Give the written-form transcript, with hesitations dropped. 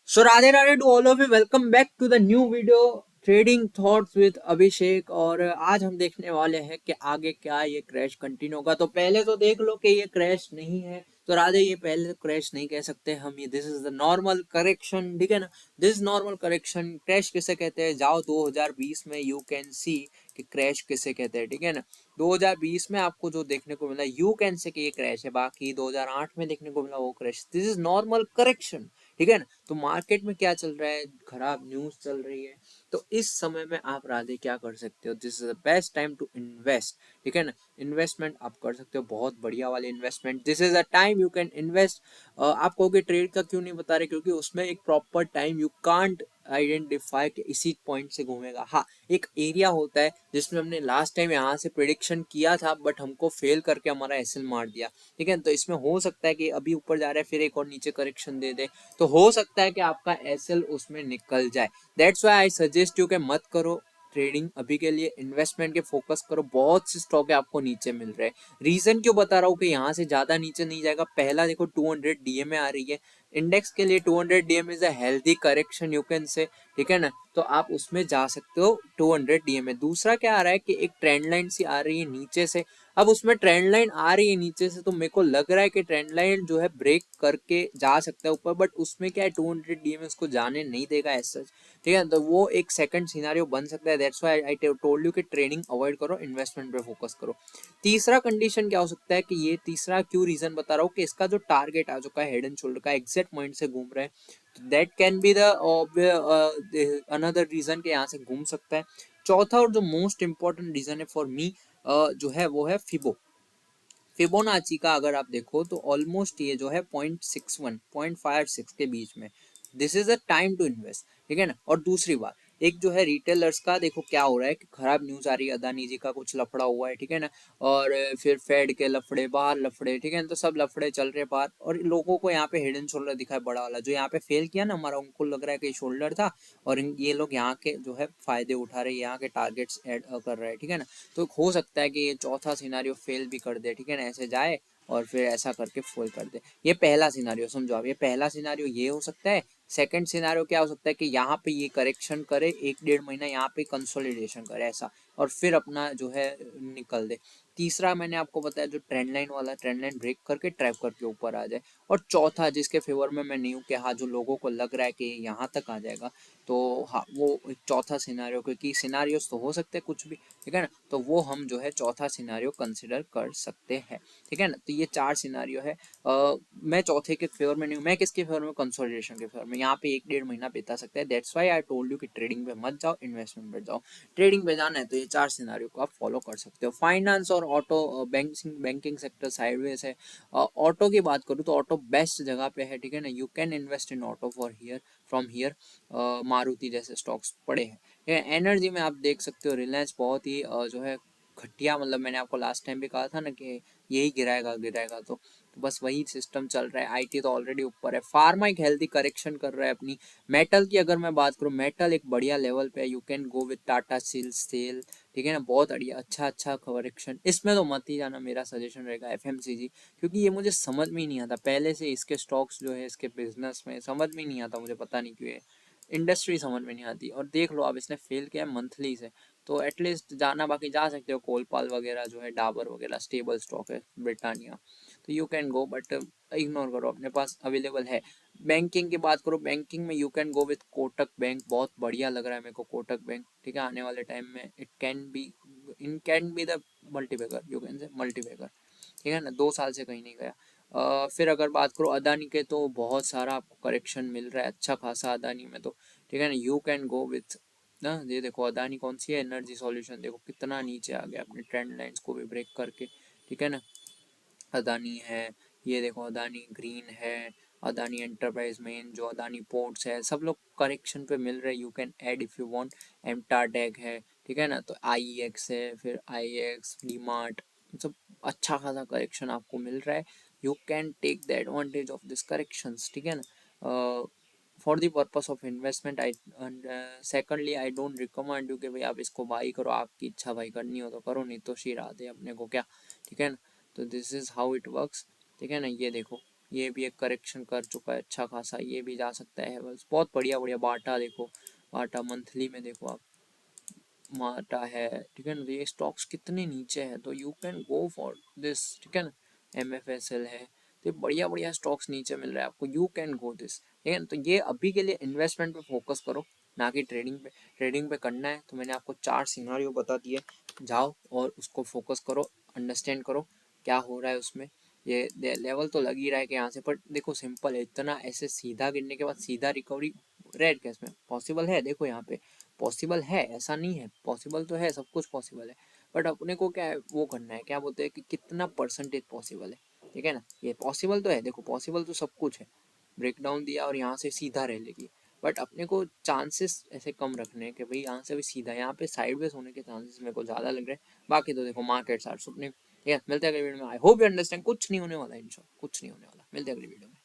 So Radhe Radhe to all of you, welcome back to the new video trading thoughts with Abhishek. और आज हम देखने वाले हैं कि आगे क्या ये क्रैश कंटिन्यू होगा। तो पहले तो देख लो कि ये क्रैश नहीं है, तो राधे ये पहले क्रैश नहीं कह सकते हम, ये this is the normal correction, ठीक है ना। दिस नॉर्मल करेक्शन क्रैश किसे कहते हैं, जाओ 2020 में यू कैन सी कि क्रैश किसे कहते हैं, ठीक है ना। 2020 में आपको जो देखने को मिला यू कैन से कि ये क्रैश है, बाकी 2008 में देखने को मिला वो crash. This is normal correction, ठीक है ना। तो मार्केट में क्या चल रहा है, खराब न्यूज चल रही है, तो इस समय में आप राधे क्या कर सकते हो, this is the best time to invest, ठीक है ना। इन्वेस्टमेंट आप कर सकते हो, बहुत बढ़िया वाली investment, this is a time you can invest. आप कहोगे ट्रेड का क्यों नहीं बता रहे, क्योंकि उसमें एक proper time you can't identify कि इसी पॉइंट से घूमेगा। हाँ, एक एरिया होता है जिसमें हमने लास्ट टाइम यहाँ से प्रिडिक्शन किया था बट हमको फेल करके हमारा एसएल मार दिया, ठीक है। तो इसमें हो सकता है कि अभी ऊपर जा रहा है फिर एक और नीचे करेक्शन दे दे, तो हो सकता है कि आपका एसएल उसमें निकल जाए। That's why I suggest you कि मत करो ट्रेडिंग अभी के लिए, इन्वेस्टमेंट के फोकस करो। बहुत से स्टॉक है आपको नीचे मिल रहे हैं। रीजन क्यों बता रहा हूँ कि यहाँ से ज्यादा नीचे नहीं जाएगा। पहला देखो 200 डीएमए आ रही है, इंडेक्स के लिए 200 DMA is a healthy correction you can say, ठीक है ना। तो आप उसमें जा सकते हो 200 डीएमए। दूसरा क्या आ रहा है कि एक ट्रेंड लाइन सी आ रही है नीचे से, अब उसमें ट्रेंड लाइन आ रही है नीचे से, तो मेरे को लग रहा है कि ट्रेंड लाइन जो है ब्रेक करके जा सकता है ऊपर, बट उसमें क्या है 200 डीएम उसको जाने नहीं देगा एज सच, ठीक है। तो वो एक सेकंड सिनेरियो बन सकता है। That's why I told you कि ट्रेडिंग अवॉइड करो, इन्वेस्टमेंट पे फोकस करो। तीसरा कंडीशन क्या हो सकता है कि ये तीसरा क्यों रीजन बता रहा हूँ कि इसका जो टारगेट आ चुका है हेड एंड शोल्डर का, एग्जैक्ट पॉइंट से घूम रहा है, that can be the another reason के यहाँ से घूम सकता है। चौथा और जो मोस्ट इंपॉर्टेंट रीजन है फॉर मी जो है वो है फिबो। फिबोनाची का अगर आप देखो तो ऑलमोस्ट ये जो है 0.61 0.56 के बीच में, this is a time to invest, ठीक है ना। और दूसरी बात, एक जो है रिटेलर्स का देखो क्या हो रहा है कि खराब न्यूज आ रही है, अदानी जी का कुछ लफड़ा हुआ है, ठीक है ना। और फिर फेड के लफड़े, बाहर लफड़े, ठीक है ना। तो सब लफड़े चल रहे बाहर, और लोगों को यहाँ पे हिडन शोल्डर दिखा है बड़ा वाला, जो यहाँ पे फेल किया ना हमारा, उनको लग रहा है कि शोल्डर था, और ये लोग यहाँ के जो है फायदे उठा रहे हैं, यहाँ के टारगेट्स ऐड कर रहे हैं, ठीक है ना। तो हो सकता है कि ये चौथा सिनारियो फेल भी कर दे, ठीक है ना, ऐसे जाए और फिर ऐसा करके फुल कर दे। ये पहला सिनारियो समझो आप, ये पहला सिनारियो ये हो सकता है। सेकंड सिनारियो क्या हो सकता है कि यहाँ पे ये करेक्शन करे, 1 डेढ़ महीना यहाँ पे कंसोलिडेशन करे ऐसा, और फिर अपना जो है निकल दे। तीसरा मैंने आपको बताया जो ट्रेंड लाइन वाला, ट्रेंड लाइन ब्रेक करके ट्रैप करके ऊपर आ जाए। और चौथा जिसके फेवर में मैं नहीं हूँ कि हाँ, जो लोगों को लग रहा है कि यहाँ तक आ जाएगा, तो हाँ वो एक चौथा सिनारियो, क्योंकि सिनारियोस तो हो सकते हैं कुछ भी, ठीक है ना। तो वो हम जो है चौथा सिनारियो कंसिडर कर सकते हैं, ठीक है ना। तो ये चार सिनारियो है। मैं चौथे के फेवर में नहीं हूँ, मैं किसके फेवर में, कंसोलिडेशन के फेवर में। यहाँ पे 1 डेढ़ महीना बिता सकता है। That's why I told you कि ट्रेडिंग पे मत जाओ, इन्वेस्टमेंट पे जाओ। ट्रेडिंग पे जाना है तो ये चार सिनारियो को आप फॉलो कर सकते हो। फाइनेंस और ऑटो, बैंकिंग सेक्टर साइडवेज है। ऑटो की बात करूँ तो ऑटो बेस्ट जगह पे है, ठीक है ना। You can invest in auto for here, from here. Maruti जैसे स्टॉक्स पड़े हैं। एनर्जी में आप देख सकते हो रिलायंस बहुत ही जो है घटिया, मतलब मैंने आपको लास्ट टाइम भी कहा था ना कि यही गिराएगा गिराएगा, तो बस वही सिस्टम चल रहा है। आईटी तो ऑलरेडी ऊपर है। फार्मा एक हेल्दी करेक्शन कर रहा है अपनी। मेटल की अगर मैं बात करूँ, मेटल एक बढ़िया लेवल पे है, you can go with Tata steel sell, ठीक है ना। बहुत बढ़िया, अच्छा अच्छा करेक्शन, इसमें तो मत ही जाना, मेरा सजेशन रहेगा एफएमसीजी, क्योंकि ये मुझे समझ में ही नहीं आता पहले से, इसके स्टॉक्स जो है इसके बिजनेस में समझ में नहीं आता मुझे, पता नहीं क्यों, इंडस्ट्री समझ में नहीं आती। और देख लो अब इसने फेल किया है मंथली से, तो एटलीस्ट जाना, बाकी जा सकते हो कोलपाल वगैरह जो है, डाबर वगैरह स्टेबल स्टॉक है, ब्रिटानिया, तो you can go, but ignore करो, अपने पास अवेलेबल है। बैंकिंग की बात करो, बैंकिंग में you can go with Kotak bank, बहुत बढ़िया लग रहा है मेरे को कोटक बैंक, ठीक है। आने वाले टाइम में it can be the multibagger, you can say multibagger, ठीक है ना। 2 साल से कहीं नहीं गया। फिर अगर बात करो अदानी के, तो बहुत सारा आपको करेक्शन मिल रहा है अच्छा खासा अदानी में, तो ठीक है ना, यू कैन गो विथ ना। ये देखो अदानी कौन सी है, एनर्जी सॉल्यूशन, देखो कितना नीचे आ गया अपने ट्रेंड लाइंस को भी ब्रेक करके, ठीक है ना। अदानी है, ये देखो अदानी ग्रीन है, अदानी एंटरप्राइज मेन, जो अदानी पोर्ट्स है, सब लोग करेक्शन पे मिल रहे हैं। You can add if you want. एमटाटेक है, ठीक है ना। तो आई एक्स है, फिर आई एक्स डीमार्ट, सब अच्छा खासा करेक्शन आपको मिल रहा है। You can take the advantage of this corrections, ठीक है ना। For the purpose of investment I, secondly I don't recommend you कि भाई आप इसको बाई करो, आपकी इच्छा भाई करनी हो तो करो, नहीं तो शिरा दे अपने को क्या, ठीक है ना। तो this is how it works, ठीक है ना। ये देखो ये भी एक करेक्शन कर चुका है अच्छा खासा, ये भी जा सकता है बस। बहुत बढ़िया बढ़िया। बाटा देखो, बाटा मंथली में देखो आप, माटा है, ठीक है ना। तो ये स्टॉक्स कितने नीचे हैं, तो you can go for this, ठीक है ना। MFSL है, तो बढ़िया बढ़िया स्टॉक्स नीचे मिल रहा है आपको, यू कैन गो दिस, ठीक है ना। तो ये अभी के लिए इन्वेस्टमेंट पे फोकस करो, ना कि ट्रेडिंग पे। ट्रेडिंग पे करना है तो मैंने आपको 4 सिनारियो बता दिए, जाओ और उसको फोकस करो, अंडरस्टैंड करो क्या हो रहा है उसमें। ये लेवल तो लग ही रहा है कि यहाँ से, पर देखो सिंपल है, इतना ऐसे सीधा गिरने के बाद सीधा रिकवरी रेड केस में पॉसिबल है। देखो यहाँ पे पॉसिबल है, ऐसा नहीं है, पॉसिबल तो है, सब कुछ पॉसिबल है। बट अपने को क्या है वो करना है, क्या बोलते हैं कि कितना परसेंटेज पॉसिबल है, ठीक है ना। ये पॉसिबल तो है, देखो पॉसिबल तो सब कुछ है। ब्रेक डाउन दिया और यहाँ से सीधा रह लेगी, बट अपने को चांसेस ऐसे कम रखने हैं कि भाई यहाँ से भी सीधा, यहाँ पे साइडवेज होने के चांसेस मेरे को ज़्यादा लग रहे हैं। बाकी तो देखो मार्केट्स आर सुपने, ठीक है। मिलते हैं अगले वीडियो में। आई होप यू अंडरस्टैंड, कुछ नहीं होने वाला, इन शॉर्ट कुछ नहीं होने वाला। मिलते हैं अगले वीडियो में।